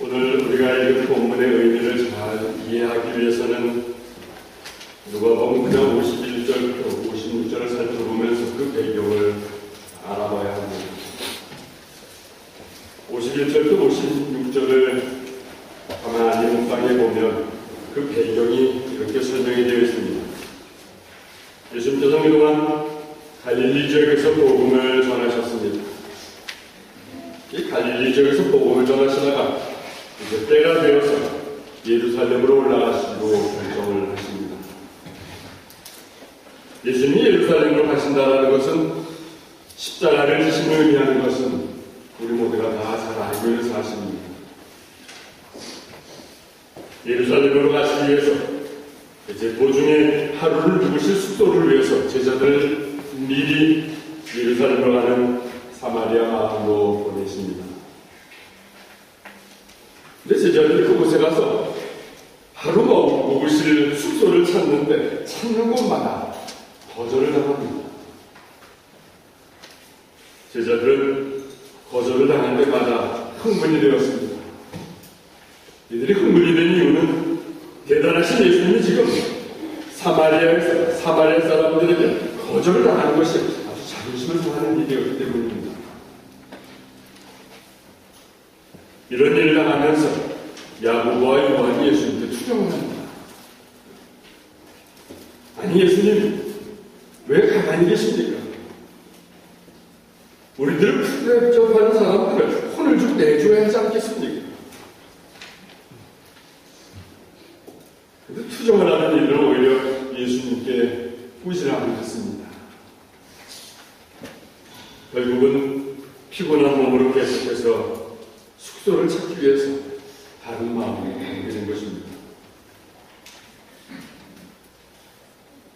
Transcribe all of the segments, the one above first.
오늘 우리가 읽은 본문의 의미를 잘 이해하기 위해서는 누가복음 그냥 51절부터 56절을 살펴보면서 그 배경을 알아봐야 합니다. 51절부터 56절을 가만히 묵상해 보면 그 배경이 이렇게 설명이 되어 있습니다. 예수님께서 그동안 갈릴리 지역에서 복음을 전하셨습니다. 이 갈릴리 지역에서 복음을 전하시다가 이제 때가 되어서 예루살렘으로 올라가시기로 결정을 하십니다. 예수님이 예루살렘으로 가신다는 것은 십자가를 지심을 의미하는 것은 우리 모두가 다 잘 알고 있는 사실입니다. 예루살렘으로 가시기 위해서 이제 도중에 하루를 묵으실 숙소를 위해서 제자들을 미리 예루살렘으로 가는 사마리아 마을로 보내십니다. 근데 제자들이 그곳에 가서 하루 묵으실 숙소를 찾는데 찾는 곳마다 거절을 당합니다. 제자들은 거절을 당한 데마다 흥분이 되었습니다. 이들이 흥분이 된 이유는 대단하신 예수님이 지금 사마리아 사람들에게 거절을 당하는 것이 아주 자존심을 상하는 일이었기 때문입니다. 이런 일을 당하면서 야고보와 요한이 예수님께 투정을 합니다. 아니 예수님 왜 가만히 계십니까? 우리들을 풀대접하는 사람들을 혼을 좀 내줘야 하지 않겠습니까? 근데 투정을 하는 일을 오히려 예수님께 꾸지람을 했습니다. 결국은 피곤한 몸으로 계속해서 숙소를 찾기 위해서 다른 마음으로 가게 된 것입니다.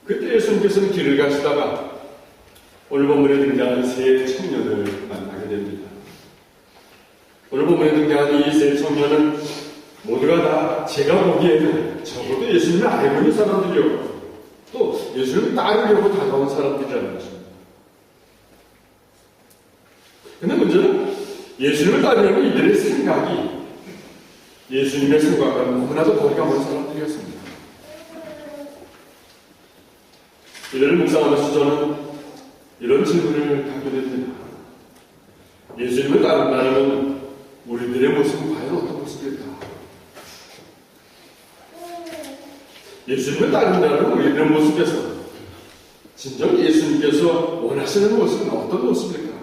그때 예수님께서는 길을 가시다가 오늘 본문에 등장하는 세 청년을 만나게 됩니다. 오늘 본문에 등장하는 이 세 청년은 모두가 다 제가 보기에는 적어도 예수님을 알고 있는 사람들이었고 또 예수님을 따르려고 다가온 사람들이라는 것입니다. 근데 문제는 예수님을 따르려는 이들의 생각이 예수님의 생각과 너무나도 거리가 먼 사람들이었습니다. 이들을 묵상하면서 저는 이런 질문을 하게 됩니다. 예수님을 따른다면 우리들의 모습은 과연 어떤 모습일까? 예수님을 따른다는 우리들의 모습에서 진정 예수님께서 원하시는 모습은 어떤 모습일까?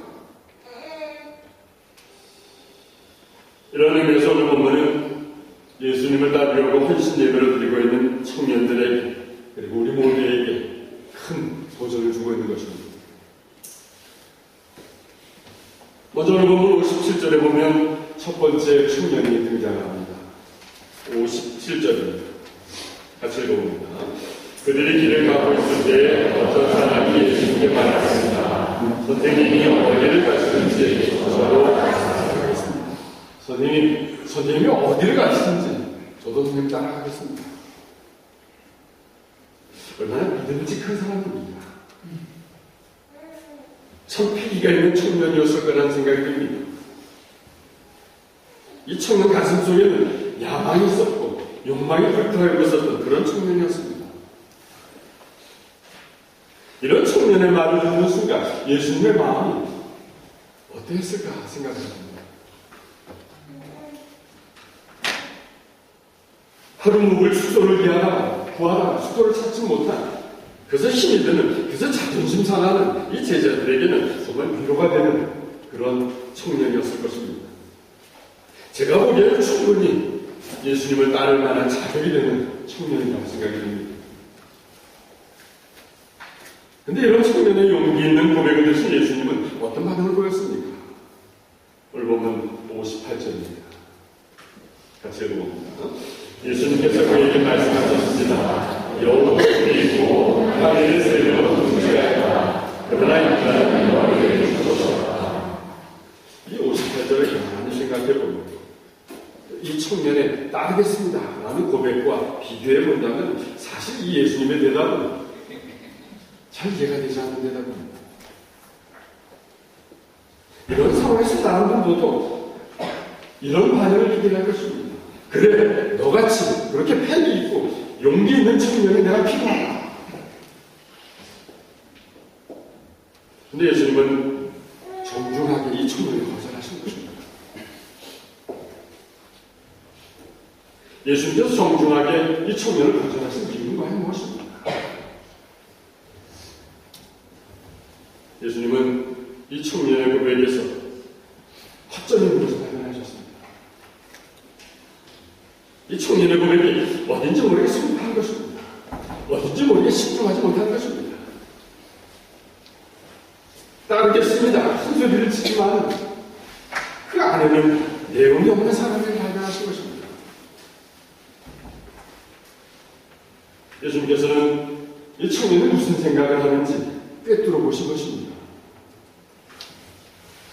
이런 의미에서 오늘 본문은 예수님을 따르려고 헌신 예배를 드리고 있는 청년들에게 그리고 우리 모두에게 큰 도전을 주고 있는 것입니다. 먼저 오늘 본문 57절에 보면 첫 번째 청년이 등장합니다. 57절입니다. 같이 읽어봅니다. 그들이 길을 가고 있을 때 어떤 사람이 예수님께 말했습니다. 선생님이 어디를 가시는지 저도 따라가겠습니다. 선생님이 어디를 가시는지 저도 선생님 따라가겠습니다. 얼마나 믿음직한 사람입니다. 참 패기가 있는 청년이었을 거라는 생각이 듭니다. 이 청년 가슴 속에는 야망이 있었고 욕망이 불타고 있었던 그런 청년이었습니다. 이런 청년의 말을 듣는 순간 예수님의 마음이 어땠을까 생각합니다. 하루 묵을 숙소를 구하다가 숙소를 찾지 못한 그래서 힘이 드는 그래서 자존심 상하는 이 제자들에게는 정말 위로가 되는 그런 청년이었을 것입니다. 제가 보기에는 충분히 예수님을 따를 만한 자격이 되는 청년이라고 생각이 듭니다. 근데 이런 청년의 용기 있는 고백을 들으신 예수님은 어떤 반응을 보였습니까? 오늘 보면 58절입니다. 같이 읽어봅니다. 예수님께서 그에게 말씀하셨습니다. 여호와 그리고 하늘의 새로 동지하여라. 그러나 인간은 너희에게 주셨다. 이 58절을 가만히 생각해보면 이 청년의 따르겠습니다 라는 고백과 비교해본다면 사실 이 예수님의 대답은 잘 이해가 되지 않는 대답입니다. 이런 상황에서 사람들도 이런 반응을 기대할 것입니다. 그래, 너같이 그렇게 패기 있고 용기 있는 청년이 내가 필요하다. 근데 예수님은 정중하게 이 청년을 거절하신 것입니다. 예수님께서 정중하게 이 청년을 거절하신 이유가 무엇입니까? 예수님은 이 청년의 고백에서 허점이 있는 것을 발견하셨습니다. 이 청년의 고백이 어딘지 모르게 성급한 것입니다. 어딘지 모르게 신중하지 못한 것입니다. 따르겠습니다. 큰 소리를 치지만 그 안에는 내용이 없는 사람을 발견하신 것입니다. 예수님께서는 이 청년이 무슨 생각을 하는지 꿰뚫어 보신 것입니다.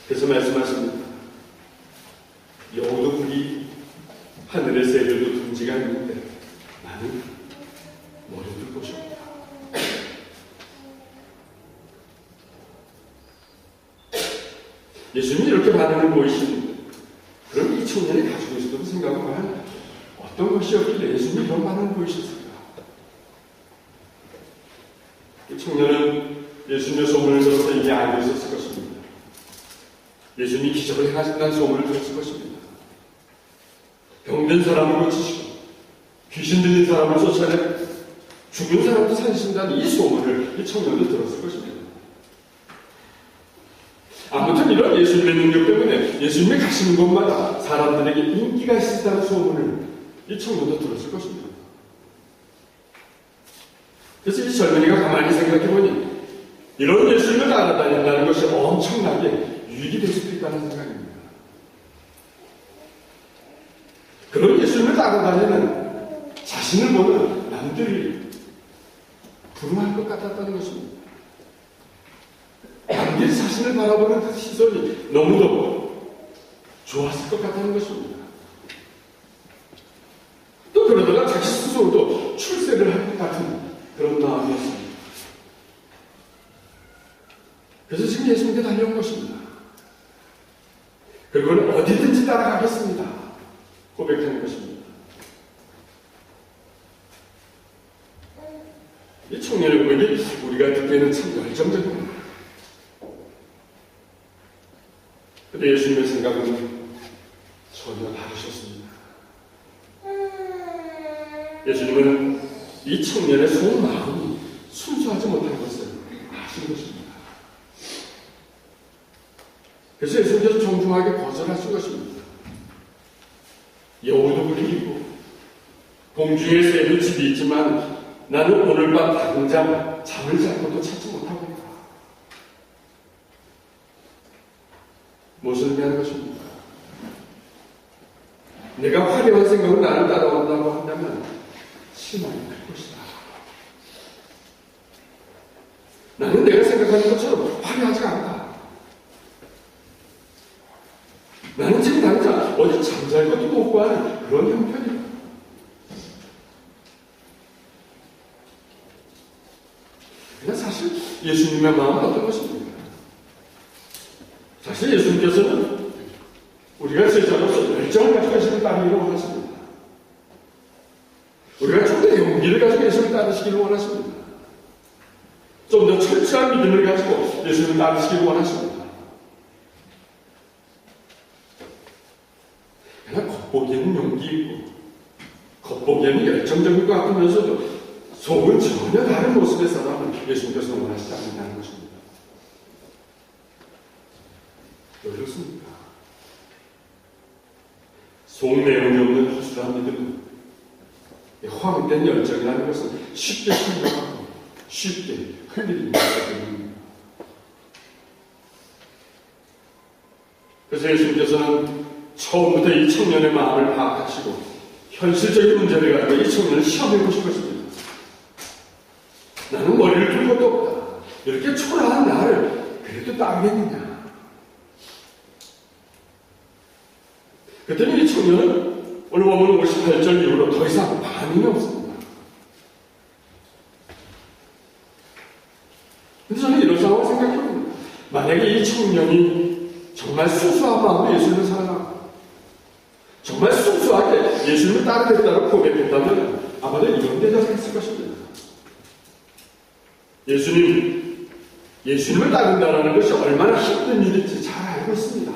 그래서 말씀하십니다. 여우도 굴이 하늘의 새들도 둥지가 있는데 나는 머리를 보십니다. 예수님이 이렇게 반응을 보이시는데 그럼 이 청년이 가지고 있었던 생각은 어떤 것이었길래 예수님이 이런 반응을 보이셨을까? 이 청년은 예수님의 소문을 들어서 이미 알고 있었을 것입니다. 예수님이 기적을 행하신다는 소문을 들었을 것입니다. 병든 사람을 고치시고 귀신 들린 사람을 쫓아내 죽은 사람도 살리신다는 이 소문을 이 청년도 들었을 것입니다. 아무튼 이런 예수님의 능력 때문에 예수님이 가시는 곳마다 사람들에게 인기가 있었다는 소문을 이 청년도 들었을 것입니다. 그래서 이 젊은이가 가만히 생각해보니 이런 예수님을 따라다닌다는 것이 엄청나게 유익이 될 수도 있다는 생각입니다. 그런 예수님을 따라다니는 자신을 보는 남들이 불응할 것 같았다는 것입니다. 남들이 자신을 바라보는 그 시선이 너무도 좋았을 것 같다는 것입니다. 또 그러다가 자기 스스로도 출세를 할 것 같은 그런 마음이었습니다. 그래서 지금 예수님께 달려온 것입니다. 그리고는 어디든지 따라가겠습니다. 고백하는 것입니다. 이 청년의 고백이 우리가 듣기에는 참 열정적입니다. 근데 예수님의 생각은 전혀 다르셨습니다. 예수님은 이 청년의 속마음이 순수하지 못한 것을 아신 것입니다. 그래서 예수님께서 정중하게 거절하신 것입니다. 여우도 그리고 공중에 새는 집이 있지만 나는 오늘 밤 당장 잠을 잘 것도 찾지 못하고 있다. 무엇을 의미하는 것입니까? 내가 화려한 생각으로 나를 따라온다고 한다면 실망이 클 것이다. 나는 내가 생각하는 것처럼 화려하지 않다. 나는 지금 당장 어디 잠잘 것도 못 구하는 그런 형편이다. 그냥 사실 예수님의 마음은 어떤 것입니까? 사실 예수님께서는 우리가 제자로서 열정을 가지고 예수님을 따르기를 원하십니다. 우리가 좀 더 용기를 가지고 예수님을 따르시기를 원하십니다. 좀 더 철저한 믿음을 가지고 예수님을 따르시기를 원하십니다. 그러나 겉보기에는 용기 있고 겉보기에는 열정적인 것 같으면서도 속은 전혀 다른 모습의 사람을 예수님께서는 원하시지 않는다는 것입니다. 왜 그렇습니까? 속 내용이 없는 허술한 믿음은 허황된 열정이라는 것은 쉽게 생각하고 쉽게 흔들리는 것입니다. 그래서 예수님께서는 처음부터 이 청년의 마음을 파악하시고 현실적인 문제를 가지고 이 청년을 시험해 보신 것입니다. 나는 머리를 둘 것도 없다. 이렇게 초라한 나를 그래도 따르겠느냐. 그랬더니 이 청년은 오늘 보면 58절 이후로 더 이상 반응이 없습니다. 근데 저는 이런 상황을 생각해봅니다. 만약에 이 청년이 정말 정말 순수한 마음으로 예수님을 사랑하고 정말 순수하게 예수님을 따르겠다고 고백했다면 아마도 이런 대답을 했을 것입니다. 예수님을 따른다는 것이 얼마나 힘든 일인지 잘 알고 있습니다.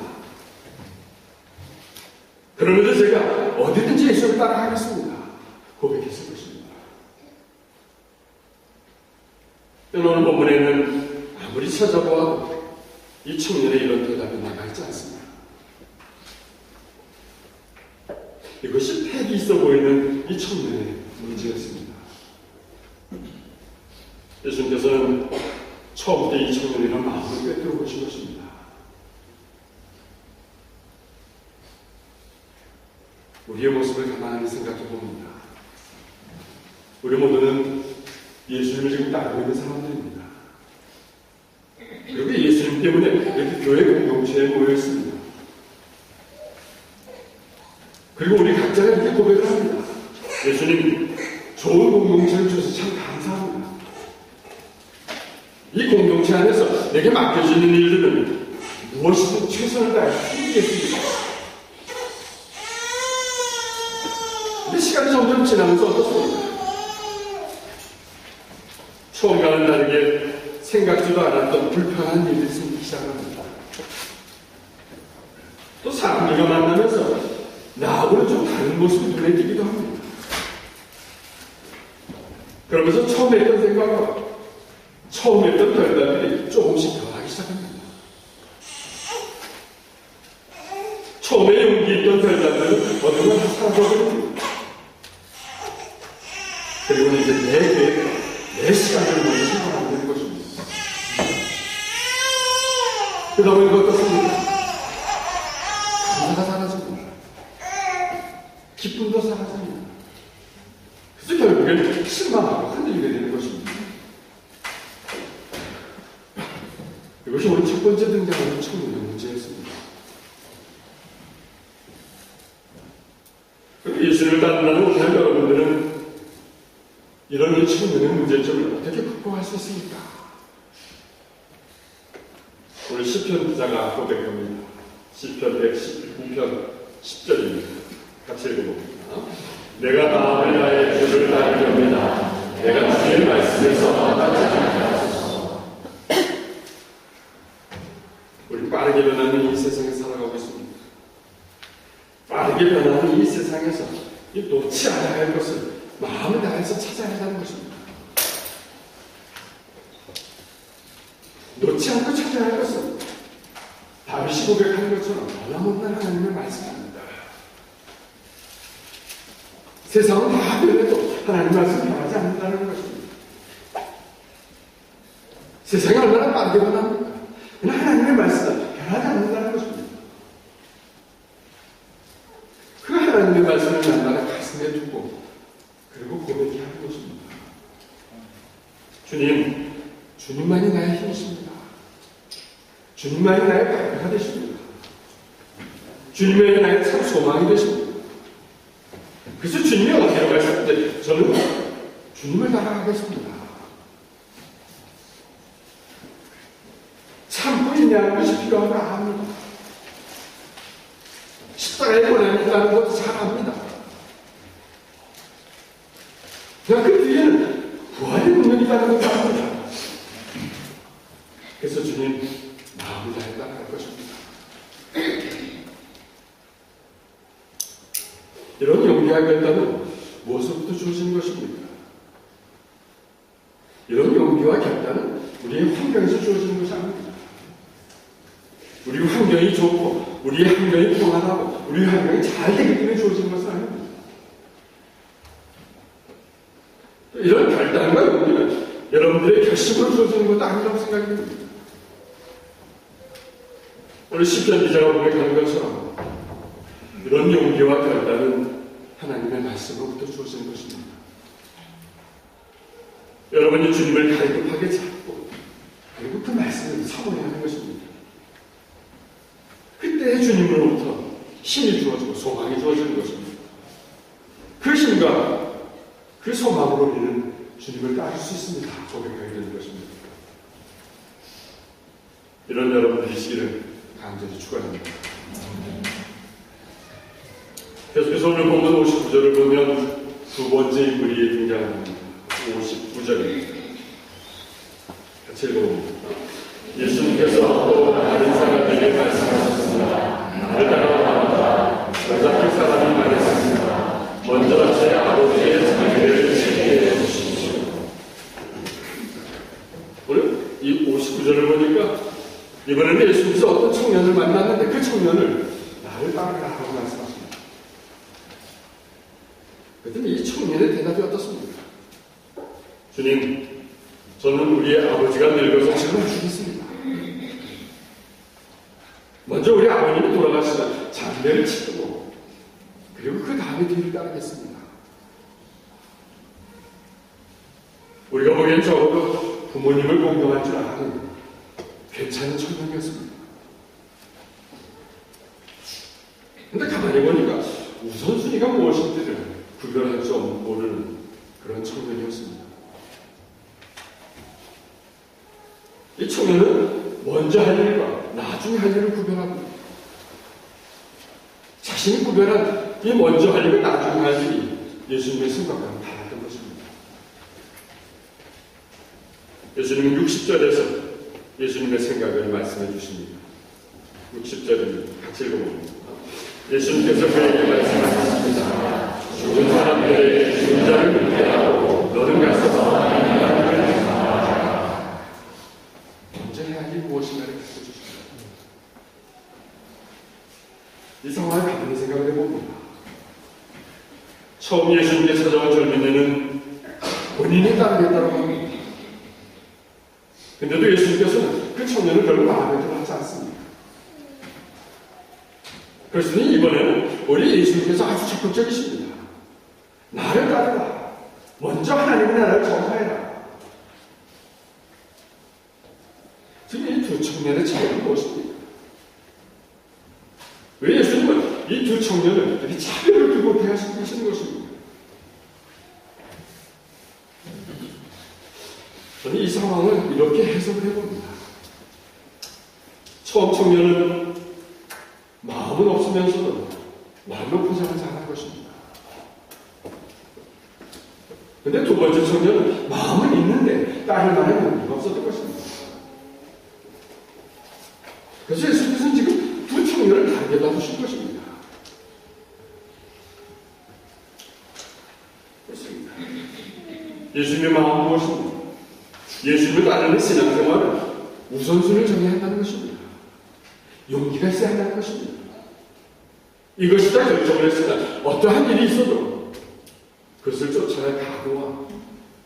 그러면서 제가 어디든지 예수님을 따라가겠습니다. 고백했을 것입니다. 오늘 본문에는 아무리 찾아보아도 이 청년의 이런 대답이 나가있지 않습니다. 이것이 패기 있어 보이는 이 청년의 문제였습니다. 예수님께서는 처음부터 이 청년이란 마음을 꿰뚫어 보신 것입니다. 우리의 모습을 가만히 생각해 봅니다. 우리 모두는 예수님을 지금 따르고 있는 사람들입니다. 그리고 예수님 때문에 이렇게 교회 공동체에 모여 있습니다. 그리고 우리 각자가 이렇게 고백을 합니다. 예수님, 좋은 공동체를 주셔서 참 감사합니다. 이 공동체 안에서 내게 맡겨지는 일들은 무엇이든 최선을 다해서 해주겠습니다. 근데 시간이 점점 지나면서 어떻습니까? 처음과는 다르게 생각지도 않았던 불편한 일이 생기기 시작합니다. 또 사람들과 만나면서 나하고는 좀 다른 모습이 눈에 띄기도 합니다. 그러면서 처음 했던 생각과 처음 했던 결단들이 조금씩 변하기 시작합니다. 처음에 용기 있던 결단들은 어느 날 사라져버립니다. 그리고 이제 내 계획과 내 시간을 먼저 생각하게 되는 것입니다. 그 다음에 이거 어떻습니까? 감사가 사라집니다. 기쁨도 사라집니다. 그래서 결국엔 실망하고 흔들리게 되는 것입니다. 이것이 오늘 첫 번째 등장하는 청년의 문제였습니다. 예수님을 따르는 오늘 여러분들은 이런 청년의 문제점을 어떻게 극복할 수 있습니까? 오늘 시편 기자가 고백합니다. 시편 119편 10절입니다. 같이 읽어봅니다. 내가 마음을 다해 주를 따르렵니다. 내가 주의 말씀에서 떠나지 않겠소서. 우리 빠르게 변하는 이 세상에 살아가고 있습니다. 빠르게 변하는 이 세상에서 놓지 않아야 할 것을 마음을 다해서 찾아야 한다는 것입니다. 놓지 않고 찾아야 할 것은 다윗이 고백하는 것처럼 변함없는 하나님의 말씀입니다. 세상은 다 변해도 하나님의 말씀은 변하지 않는다는 것입니다. 세상이 얼마나 빠르게 변합니까? 그러나 하나님의 말씀은 변하지 않는다는 것입니다. 그 하나님의 말씀을 날마다 가슴에 두고 그리고 고백해야 하는 것입니다. 주님만이 나의 힘이십니다. 주님만이 나의 방패가 되십니다. 주님만이 나의 참 소망이 되십니다. 그래서 주님이 어디로 가실 때 저는 주님을 따라가겠습니다. 참고 인내하는 것이 필요하다 합니다. 십자가에 보내는다는 것도 잘 압니다. 그 뒤에는 부활의 능력이라는 것도 압니다. 그래서 주님 마음을 다해 따라갈 것입니다. 이런 용기와 결단은 무엇으로부터 주어지는 것입니까? 이런 용기와 결단은 우리의 환경에서 주어지는 것이 아닙니다. 우리 환경이 좋고 우리의 환경이 평안하고 우리의 환경이 잘 되기 때문에 주어지는 것은 아닙니다. 이런 결단과 용기는 여러분들의 결심으로 주어지는 것도 아니라고 생각이 듭니다. 오늘 시편 기자가 고백하는 것처럼 이런 용기와 결단은 하나님의 말씀으로부터 주어지는 것입니다. 여러분이 주님을 갈급하게 찾고 그리고 그 말씀을 사모해야 하는 것입니다. 그때 주님으로부터 힘이 주어지고 소망이 주어지는 것입니다. 그 힘과 그 소망으로 우리는 주님을 따를 수 있습니다. 고백하게 되는 것입니다. 이런 여러분들이시기를 간절히 축원합니다. 계속해서 오늘 본문 59절을 보면 두 번째 인물이 등장합니다. 59절입니다. 같이 읽어봅니다. 예수님께서 또 다른 사람에게 말씀하셨습니다. 나를 따라와. 여자 그 사람이 말했습니다. 먼저 제 아버지의 자리를 지키게 해주십시오. 오늘 이 59절을 보니까 이번에는 예수님께서 어떤 청년을 만났는데 그 청년을 나를 따르라고 말씀하십니다. 그랬더니 이 청년의 대답이 어떻습니까? 주님, 저는 우리의 아버지가 늙어서 지금 죽겠습니다. 먼저 우리 아버님이 돌아가시면 장례를 치르고 그리고 그 다음에 뒤를 따르겠습니다. 우리가 보기엔 적어도 부모님을 공경할 줄 아는 괜찮은 청년이었습니다. 근데 가만히 보니까 우선순위가 무엇인지를 구별할 수 모르는 그런 청년이었습니다. 이 청년은 먼저 할 일과 나중에 할 일을 구별하고 자신이 구별한 이 먼저 할 일과 나중에 할 일이 예수님의 생각과는 달랐던 것입니다. 예수님은 60절에서 예수님의 생각을 말씀해 주십니다. 60절을 같이 읽어봅니다. 예수님께서 그에게 말씀하셨습니다. 죽은 사람들에게 죽은 자를 묻게 하고 너는 가서 하나님을 행하라. 먼저 해야 할 일이 무엇인가를 가르쳐 주십니다. 이 상황을 가만히 생각을 해봅니다. 처음 예수님께 찾아온 젊은이는 본인이 따르겠다고 합니다. 근데도 예수님께서는 그 청년을 별로 마음에 들어 하지 않습니다. 그렇으니 이번에는 우리 예수님께서 아주 적극적이십니다. 나를 따르라. 먼저 하나님의 나라를 전파해라. 지금 이 두 청년의 차이는 무엇입니까? 왜 예수님은 이 두 청년을 이렇게 차별을 두고 대하시는 것입니까? 저는 이 상황을 이렇게 해석을 해봅니다. 처음 청년은 마음은 없으면서도 말로 포장을 잘한 것입니다. 근데 두 번째 청년은 마음은 있는데 따를 만한 용기가 없었던 것입니다. 그래서 예수님께서는 지금 두 청년을 다르게 놔두신 것입니다. 그렇습니다. 예수님의 마음은 무엇입니까? 예수님을 따르는 신앙생활은 우선순위를 정해야 한다는 것입니다. 용기가 있어야 한다는 것입니다. 이것이 다 결정을 했으나 어떠한 일이 있어도 그것을 쫓아갈 각오와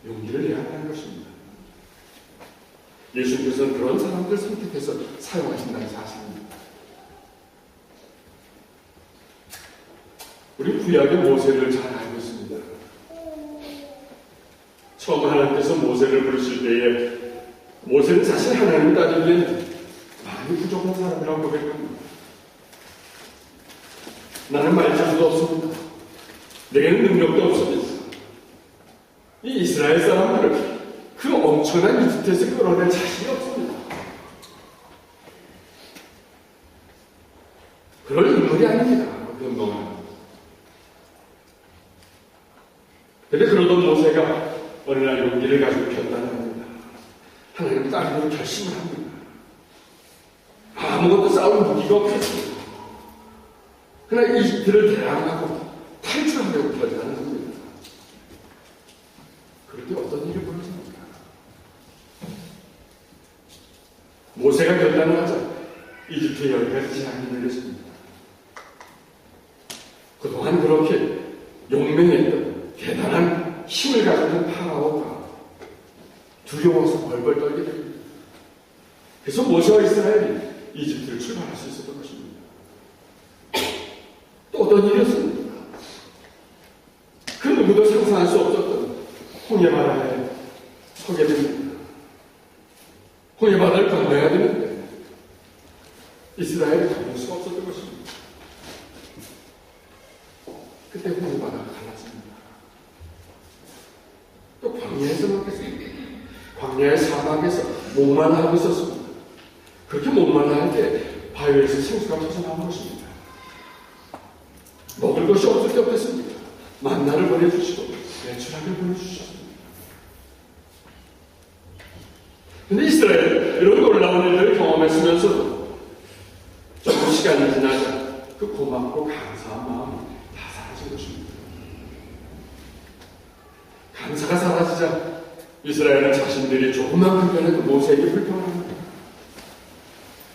용기를 내야 한다는 것입니다. 예수님께서는 그런 사람들을 선택해서 사용하신다는 사실입니다. 우리 구약의 모세를 잘 알고 있습니다. 처음 하나님께서 모세를 부르실 때에 모세는 사실 하나님을 따르기에는 많이 부족한 사람이라고 고백합니다. 나는 말자도 없습니다. 내게는 능력도 없습니다. 이 이스라엘 사람들을 그 엄청난 이집트에서 끌어낼 자신이 없습니다. 그럴 인물이 아닙니다. 그런 동안. 근데 그러던 모세가 어느 날 용기를 가지고 결단합니다. 하나님을 따르기로 결심을 합니다. 아무것도 싸울 무기가 없었습니다. 그러나 이집트를 대항하고 탈출하려고 결단을 합니다. 그럴 때 어떤 일이 벌어집니까? 모세가 결단을 하자 이집트에 10가지 재앙이 내렸습니다. 그동안 그렇게 용맹했던 대단한 힘을 가졌던 파라오가 두려워서 벌벌 떨게 됩니다. 그래서 모세와 이스라엘이 이집트를 출발할 수 있었던 것입니다. 또 어떤 일이었습니까? 그 누구도 상상할 수 없었던 홍해바다에 서게 됩니다. 홍해바다를 건너야 되는데 이스라엘이 건널 수가 없었던 것입니다. 그때 홍해바다가 갈랐습니다. 또 광야에서 먹겠습니다. 광야의 사막에서 목만 하고 있었습니다. 그렇게 목만 할 때 바위에서 생수가 터져나온 것입니다. 먹을 것이 없을 때 어땠습니까? 만나를 보내주시고 배추락을 보내주셨습니다. 근데 이스라엘 이런 놀라운 일들을 경험했으면서도 조금 시간이 지나자 그 고맙고 감사한 마음이 다 사라진 것입니다. 감사가 사라지자 이스라엘은 자신들이 조그만 불편해도 모세에게 불평을 합니다.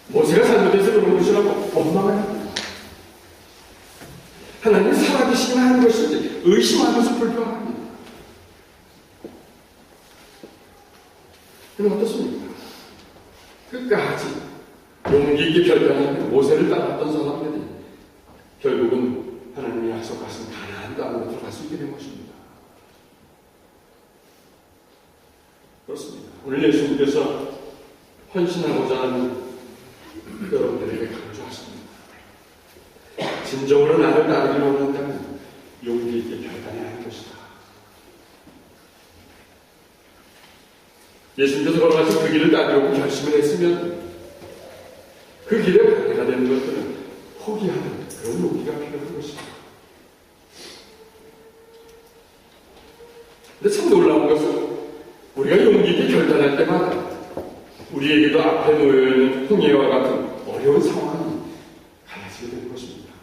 모세가 잘못해서 그런 것이라고 원망을 합니다. 하나님 살아계시기만 하는 것인지 의심하면서 불평합니다. 그럼 어떻습니까? 끝까지 용기 있게 결단하며 모세를 따랐던 사람들이 결국은 하나님이 약속하신 가나안 땅으로 들어갈 수 있게 된 것입니다. 그렇습니다. 오늘 예수님께서 헌신하고자 하는 여러분들에게 강조하십니다. 진정으로 나를 따르기를 원한다면 용기 있게 결단해야 하는 것이다. 예수님께서 걸어가신 그 길을 따르려고 결심을 했으면 그 길에 방해가 되는 것들은 포기하는 그런 용기가 필요한 것입니다. 근데 참 놀라운 것은 우리가 용기 있게 결단할 때마다 우리에게도 앞에 놓여있는 홍해와 같은 어려운 상황이 갈라지게 되는 것입니다.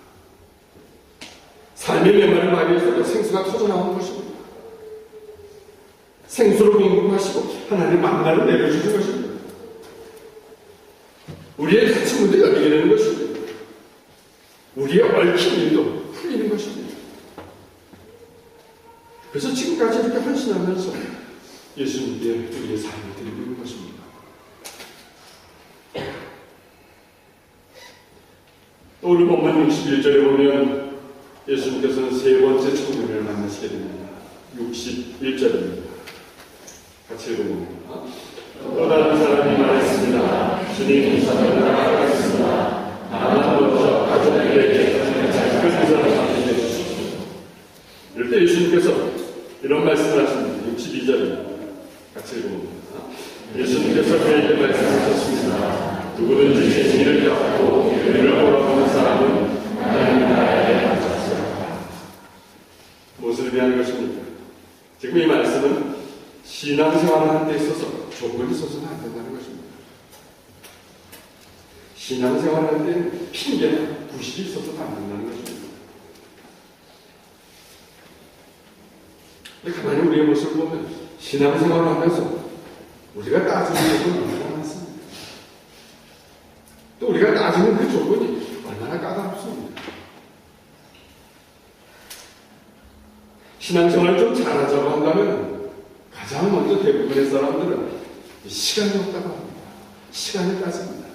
삶의 메마른 바위에서도 생수가 터져나오는 것입니다. 생수를 공급하시고 하나님 만나를 내려주는 것입니다. 우리의 다친 문도 열리게 되는 것입니다. 우리의 얽힌 일도 풀리는 것입니다. 그래서 지금까지 이렇게 헌신하면서 예수님께 우리의 삶을 드리고 있는 것입니다. 또 오늘 본문 61절에 보면 예수님께서는 세 번째 청년을 만나시게 됩니다. 61절입니다. 같이 읽어봅니다. 또 다른 사람이 말했습니다. 주님, 저는 나가겠습니다. 나만 먼저 가족들에게 작은 사람을 맡기게 해주십시오. 이럴 때 예수님께서 이런 말씀을 하십니다. 62절입니다. 같이 읽어봅니다. 예수님께서 그에게 말씀하셨습니다. 누구든지 제 뒤를 쫓고 그를 걸어보는 사람은 하나님 나라에 앉았습니다. 무엇을 의미하는 것입니까? 지금 이 말씀은 신앙생활을 하는 데 있어서 조건이 있어서는 안 된다는 것입니다. 신앙생활을 할 때는 핑계나 부실이 있어서는 안 된다는 것입니다. 근데 가만히 우리의 모습을 보면 신앙생활을 하면서 우리가 따지는 조건이 얼마나 많습니다. 또 우리가 따지는 그 조건이 얼마나 까다롭습니다. 신앙생활을 좀 잘하자고 한다면 가장 먼저 대부분의 사람들은 시간이 없다고 합니다. 시간을 따집니다.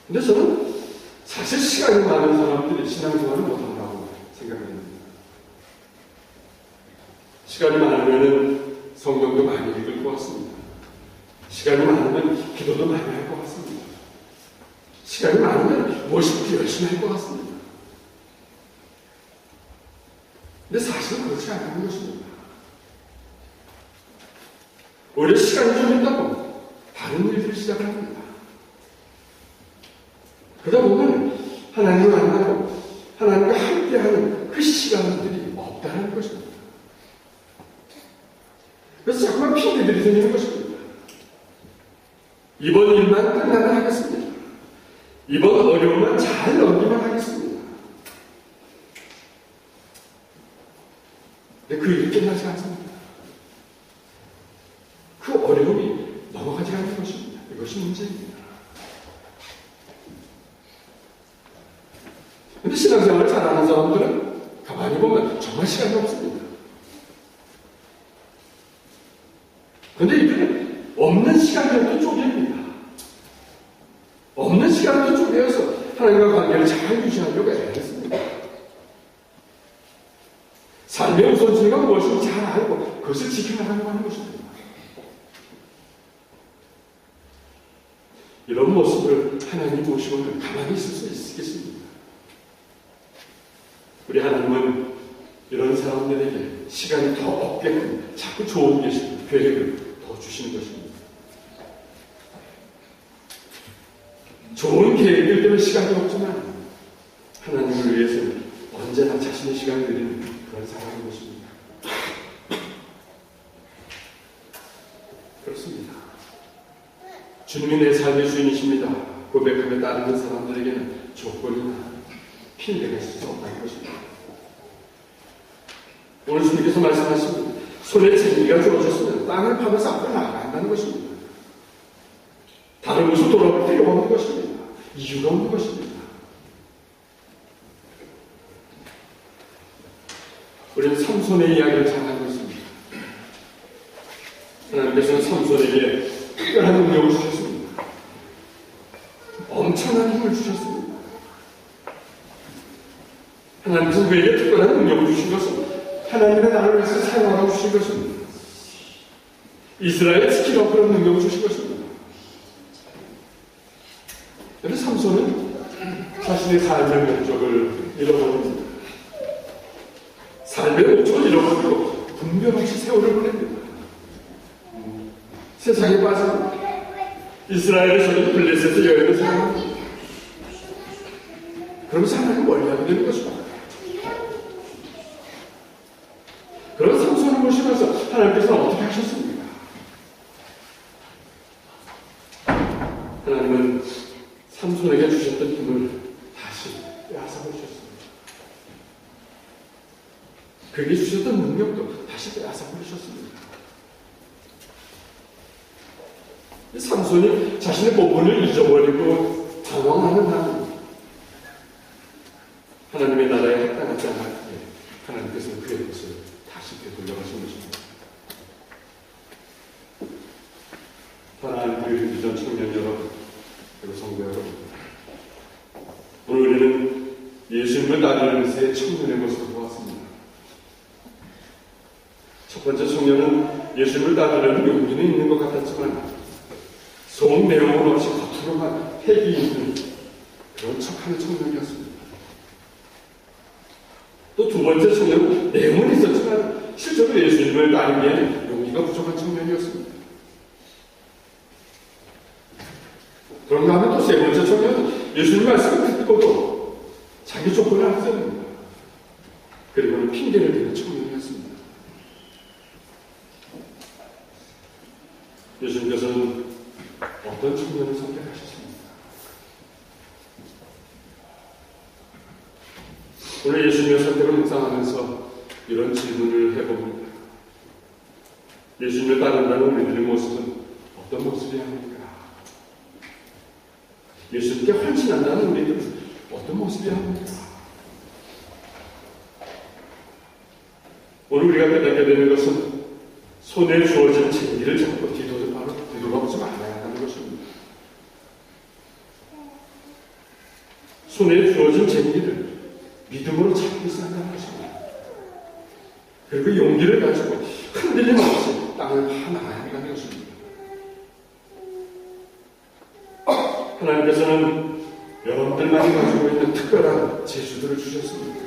근데 저는 사실 시간이 많은 사람들이 신앙생활을 못한다고 생각합니다. 시간이 많으면 성경도 많이 읽을 것 같습니다. 시간이 많으면 기도도 많이 할 것 같습니다. 시간이 많으면 무엇이든 열심히 할 것 같습니다. 근데 사실은 그렇지 않다는 것입니다. 오히려 시간이 좀 있다고 다른 일들을 시작합니다. 그러다 보면 하나님을 만나고 하나님과 함께하는 그 시간들이 없다는 것입니다. 그래서 자꾸만 핑계들이 생기는 것입니다. 이번 일만 끝나면 하겠습니다. 이번 어려움만 잘 넘기면 하겠습니다. 근데 그 일이 끝나지 않습니다. 그 어려움이 넘어가지 않는 것입니다. 이것이 문제입니다. 근데 신앙생활을 잘하는 사람들은 가만히 보면 정말 시간이 없습니다. 근데 이들은 없는 시간들도 쪼갭니다. 없는 시간도 쪼개어서 하나님과 관계를 잘 유지하려고 애쓰습니다. 삶의 우선순위가 무엇인지 잘 알고 그것을 지켜나가려고 하는 것입니다. 이런 모습을 하나님 보시고는 가만히 있을 수 있겠습니다. 우리 하나님은 이런 사람들에게 시간이 더 없게끔 자꾸 좋은 계획을 더 주시는 것입니다. 좋은 계획들 때문에 시간이 없지만 하나님을 위해서는 언제나 자신의 시간을 드리는 그런 사람인 것입니다. 그렇습니다. 주님이 내 삶의 주인이십니다 고백하며 따르는 사람들에게는 조건이나 핑계가 있을 수 없다는 것입니다. 오늘 주님께서 말씀하십니다. 손에 쟁기가 주어졌으면 땅을 파면서 앞으로 나아가야 한다는 것입니다. 다른 곳으로 돌아올 필요가 없는 것입니다. 이유가 없는 것입니다. 우리는 삼손의 이야기를 잘 알고 있습니다. 하나님께서는 삼손에게 특별한 능력을 주셨습니다. 엄청난 힘을 주셨습니다. 하나님께서 그에게 특별한 능력을 주신 것은 하나님의 나라를 위해서 사용하라고 주신 것입니다. 이스라엘을 지키라고 그런 능력을 주신 것입니다. 그런데 삼손은 자신의 삶의 목적을 잃어버립니다. 삶의 목적을 잃어버리고 분별 없이 세월을 보냅니다. 세상에 빠져 이스라엘에서는 블레셋의 여인을 사용합니다. 그러면서 하나님 멀리하게 되는 것입니다. 그런 삼손을 보시면서 하나님께서는 어떻게 하셨습니까? 하나님은 삼손에게 주셨던 힘을 다시 빼앗아버리셨습니다. 그에게 주셨던 능력도 다시 빼앗아버리셨습니다. 삼손이 자신의 본분을 잊어버리고 당황하는 한 하나님의 나라에 합당하지 않았기에 하나님께서는 그의 것을 다시 되돌려가신 것입니다. 사랑하는 교회 비전 청년 여러분, 그리고 성도 여러분, 오늘 우리는 예수님을 따르는 세 청년의 모습을 보았습니다. 첫 번째 청년은 예수님을 따르려는 용기는 있는 것 같았지만 속 내용은 없이 겉으로만 패기 있는 그런 척하는 청년이었습니다. 또 두 번째 청년은 내용은 있었지만 실제로 예수님을 따르기에는 용기가 부족한 청년이었습니다. 그런가 하면 또 세 번째 청년은 예수님 말씀을 듣고도 자기 조건을 안 쓰는 그리고는 핑계를 대는 청년이었습니다. 예수님께서는 어떤 청년을 선택하셨습니까? 오늘 예수님의 선택을 묵상하면서 이런 질문을 해봅니다. 예수님을 따른다는 우리들의 모습은 어떤 모습이어야 합니까? 예수님께 헌신한다는 우리들은 어떤 모습이어야 합니까? 오늘 우리가 깨닫게 되는 것은 손에 주어진 쟁기를 잡고 뒤돌아보지 말아야 한다는 것입니다. 손에 주어진 쟁기를 믿음으로 잡고 있어야 한다는 것입니다. 그리고 용기를 가지고 흔들림 없이 땅을 파나가야 한다는 것입니다. 하나님께서는 여러분들만이 가지고 있는 특별한 재주들을 주셨습니다.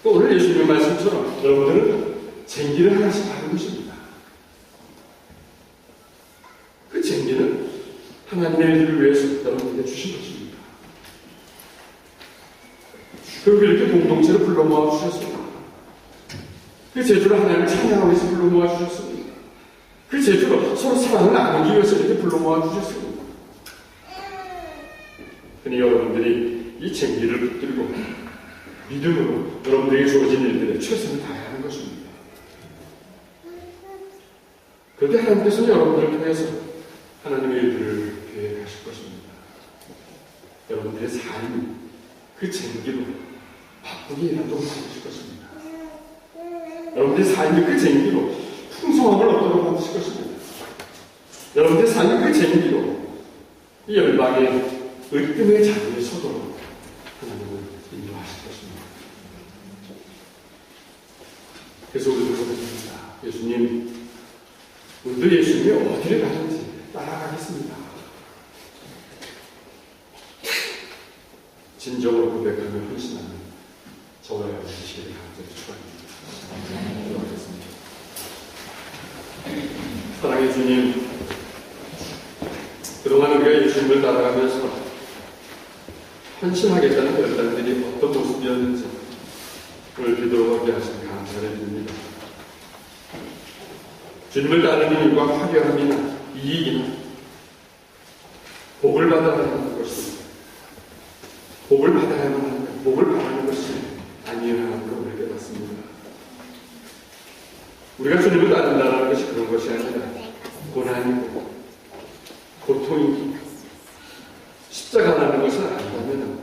또 오늘 예수님의 말씀처럼 여러분들은 쟁기를 하나씩 받은 것입니다. 그 쟁기는 하나님의 일을 위해서 여러분에게 주신 것입니다. 그리고 이렇게 공동체를 불러 모아 주셨습니다. 그 재주를 하나님을 찬양하기 위해서 불러 모아 주셨습니다. 그 재주로 서로 사랑을 나누기 위해서 이렇게 불러 모아 주셨습니다. 그러니 여러분들이 이 쟁기를 붙들고 믿음으로 여러분들에게 주어진 일들에 최선을 다해야 하는 것입니다. 그런데 하나님께서는 여러분들을 통해서 하나님의 일들을 계획하실 것입니다. 여러분들의 삶이 그 쟁기로 바쁘게 일하도록 만드실 것입니다. 여러분들의 삶이 그 쟁기로 풍성함을 얻도록 만드실 것입니다. 여러분들의 삶이 그 쟁기로 이 열방의 을끔의 자리에 서도록 하나님은 인도하실 것입니다. 그래서 우리도 고백합니다. 예수님, 우리도 예수님이 어디를 가는지 따라가겠습니다. 진정으로 고백하며 헌신하는 저와 여러분의 시간을 간절히 축원합니다. 기도하겠습니다. 사랑의 주님, 그동안 우리가 예수님을 따라가면서 헌신하겠다는 결단들이 어떤 모습이었는지 오늘 기도하게 하시니 감사를 드립니다. 주님을 따르는 일과 화려함이나 이익이나 복을 받아야 하는 것이 복을 받아야만 하는 것, 복을 바라는 것이 아니라는 걸 우리가 깨닫습니다. 우리가 주님을 따른다는 것이 그런 것이 아니라 고난이고 고통이고 십자가라는 것을 안다면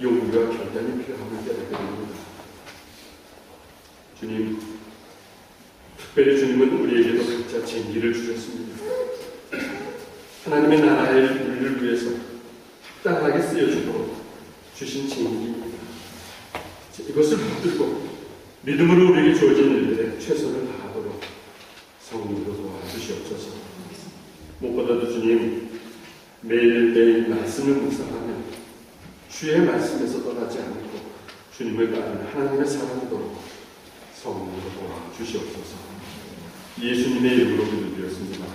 용기와 결단이 필요함을 깨닫게 됩니다. 주님, 특별히 주님은 우리에게도 각자 쟁기를 주셨습니다. 하나님의 나라의 일을 위해서 합당하게 쓰여주도록 주신 쟁기입니다. 이것을 붙들고 믿음으로 우리에게 주어진 일들에 최선을 다하도록 성령으로 도와주시옵소서. 무엇보다도 주님, 매일매일 말씀을 묵상하며 주의 말씀에서 떠나지 않고 주님을 따르는 하나님의 사랑이도록 성령으로 도와주시옵소서. 예수님의 이름으로 기도드렸습니다.